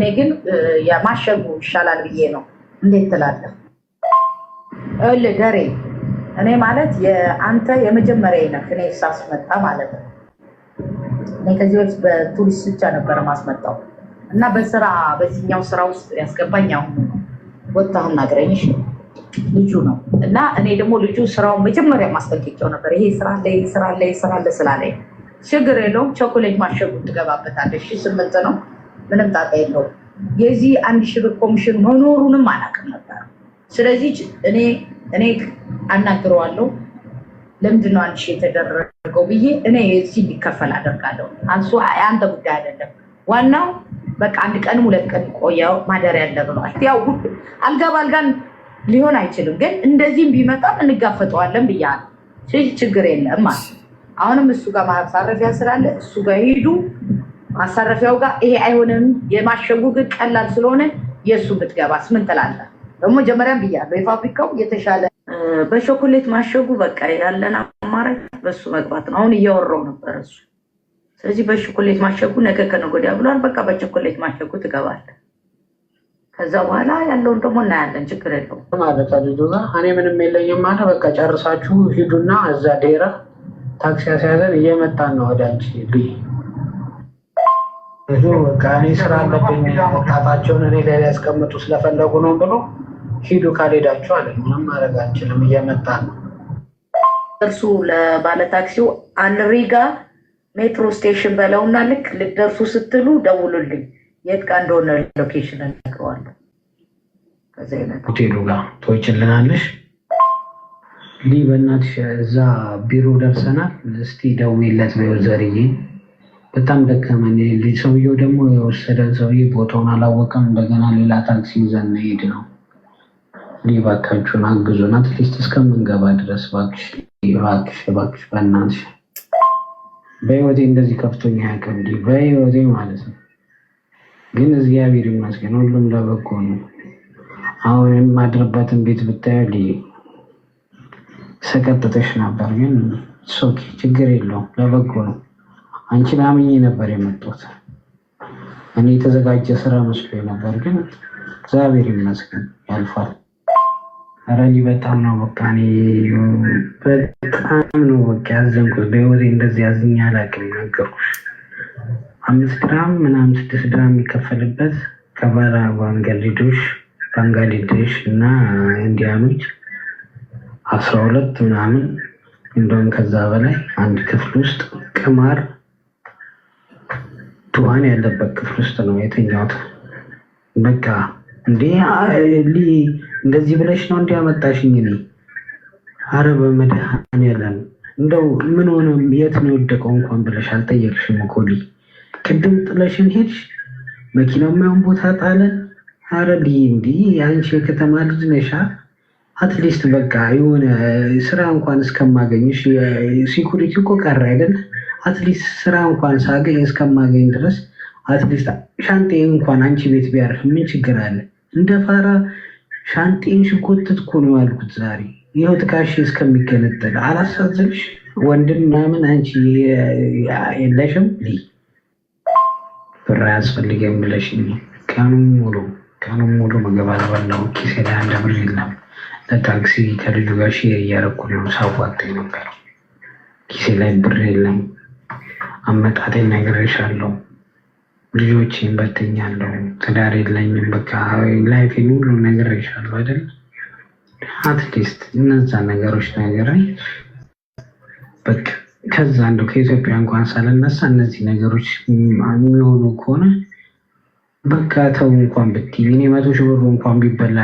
እኔ ግን የማሸጉ ይሻላል ብዬ ነው። እንዴት ትላለህ? ደሬ እኔ ማለት የአንተ የመጀመሪያ ነህ። እኔ ሳስመጣ ማለት ነው። እኔ ከዚህ በፊት በቱሪስት ብቻ ነበረ ማስመጣው እና በስራ በዚህኛው ስራ ውስጥ ያስገባኝ አሁን ነው። ወጣሁ እናገረኝሽ ልጁ ነው እና እኔ ደግሞ ልጁ ስራውን መጀመሪያ ማስጠንቀቂያው ነበር። ይሄ ስራ ላይ ስላለኝ ችግር የለውም ቸኮሌት ማሸጉ ትገባበታለሽ። 8 ነው ምንም ጣጣ የለውም። የዚህ 1000 ብር ኮሚሽን መኖሩንም አላውቅም ነበር። ስለዚህ እኔ አናግረዋለሁ። ለምንድን ነው 1000 የተደረገው ብዬ እኔ እዚህ እንዲከፈል አደርጋለሁ። አንሱ አንተ ጉዳይ አይደለም። ዋናው በቃ 1 ቀን 2 ቀን ቆየው ማደሪያ ያለ ብሏል። ያው አልጋ ባልጋን ሊሆን አይችልም፣ ግን እንደዚህም ቢመጣም እንጋፈጠዋለን ብያለሁ። ስለዚህ ችግር የለም ማለት አሁንም እሱ ጋር ማሳረፊያ ስላለ እሱ ጋር ሄዱ። ማሳረፊያው ጋር ይሄ አይሆንም። የማሸጉ ግን ቀላል ስለሆነ የእሱ ብትገባስ ምን ትላለህ? ደግሞ መጀመሪያም ብያለሁ የፋብሪካው የተሻለ በቾኮሌት ማሸጉ በቃ ያለን አማራጭ በሱ መግባት ነው። አሁን እያወራው ነበር እሱ። ስለዚህ በቾኮሌት ማሸጉ ነገ ከነገ ወዲያ ብሏል። በቃ በቾኮሌት ማሸጉ ትገባለህ። ከዛ በኋላ ያለውን ደግሞ እናያለን። ችግር የለውም ማለት ልጁ ጋር እኔ ምንም የለኝም ማለት በቃ ጨርሳችሁ ሂዱና እዛ ዴራ ታክሲ ያስያዘን እየመጣን ነው ወደ አንቺ ልይ ብዙ በቃ እኔ ስራ አለብኝ ወጣታቸውን እኔ ላይ ያስቀምጡ ስለፈለጉ ነው ብሎ ሂዱ ካልሄዳችሁ አለ። ምንም ማድረግ አንችልም እየመጣን ነው። እርሱ ለባለ ታክሲው አንሪጋ ሜትሮ ስቴሽን በለውና ልክ ልደርሱ ስትሉ ደውሉልኝ የት ጋር እንደሆነ ሎኬሽን እነግረዋለሁ። ከዛ ይመጣ ሆቴሉ ጋር ትወጪልናለሽ። በእናትሽ እዛ ቢሮ ደርሰናል። እስቲ ደውይለት ነው ዘርዬ በጣም ደከመን። ልጅ ሰውየው ደግሞ የወሰደን ሰውዬ ቦታውን አላወቀም። እንደገና ሌላ ታክሲ ይዘን ሄድ ነው። እባካችሁን አግዙን አትሊስት እስከምንገባ ድረስ እባክሽ በእናትሽ። በህይወቴ እንደዚህ ከፍቶኝ አያውቅም በህይወቴ ማለት ነው። ግን እግዚአብሔር ይመስገን ሁሉም ለበጎ ነው። አሁን የማድርበትን ቤት ብታዩ ሰቀጥተሽ ነበር፣ ግን ሶኪ ችግር የለውም ለበጎ ነው። አንቺን አምኜ ነበር የመጣሁት። እኔ የተዘጋጀ ስራ መስሎኝ ነበር፣ ግን እግዚአብሔር ይመስገን ያልፋል። ኧረ እኔ በጣም ነው በቃ በጣም ነው በቃ ያዘንኩት። በህይወቴ እንደዚህ ያዝኛ አላውቅም። ነገርኩሽ 5 ግራም ምናምን 6 ግራም የሚከፈልበት ከባላ ባንጋሊዶሽ እና ኢንዲያኖች 12 ምናምን እንደውም ከዛ በላይ አንድ ክፍል ውስጥ ቅማር ቱሃን ያለበት ክፍል ውስጥ ነው የተኛሁት። በቃ እንደዚህ ብለሽ ነው እንዲያመጣሽኝ እኔ አረ በመድኃኒዓለም እንደው ምን ሆነ የት ነው የወደቀው እንኳን ብለሽ አልጠየቅሽም እኮ ቅድም ጥለሽን ሄድሽ። መኪናው የማይሆን ቦታ ጣለ። አረ አንቺ የከተማ ልጅ ነሻ። አትሊስት በቃ የሆነ ስራ እንኳን እስከማገኝሽ ሲኩሪቲ እኮ ቀረ አይደል? አትሊስት ስራ እንኳን ሳገኝ እስከማገኝ ድረስ አትሊስት ሻንጤ እንኳን አንቺ ቤት ቢያርፍ ምን ችግር አለ? እንደ ፋራ ሻንጤን ሽጎትት እኮ ነው ያልኩት ዛሬ። ይኸው ትካሽ እስከሚገነጠል አላሳዝንሽ? ወንድም ምናምን አንቺ የለሽም? ብር አያስፈልገም ብለሽኝ ቀኑን ሙሉ ምግብ አልበላሁም። ኪሴ ላይ 1 ብር የለም። ለታክሲ ከልጁ ጋር ሼር እያደረኩ ነው ሳዋጣ የነበረው። ኪሴ ላይ ብር የለም። አመጣጤን ነግሬሻለሁ። ልጆቼን በትኛለሁ። ትዳር የለኝም። በቃ ላይፌን ሁሉ ነግሬሻለሁ አይደል? አትሊስት እነዛ ነገሮች ነግሬኝ በቃ ከዛ እንደው ከኢትዮጵያ እንኳን ሳልነሳ እነዚህ ነገሮች የሚሆኑ ከሆነ በቃ ተው እንኳን ብትይ እኔ 100 ሺህ ብር እንኳን ቢበላ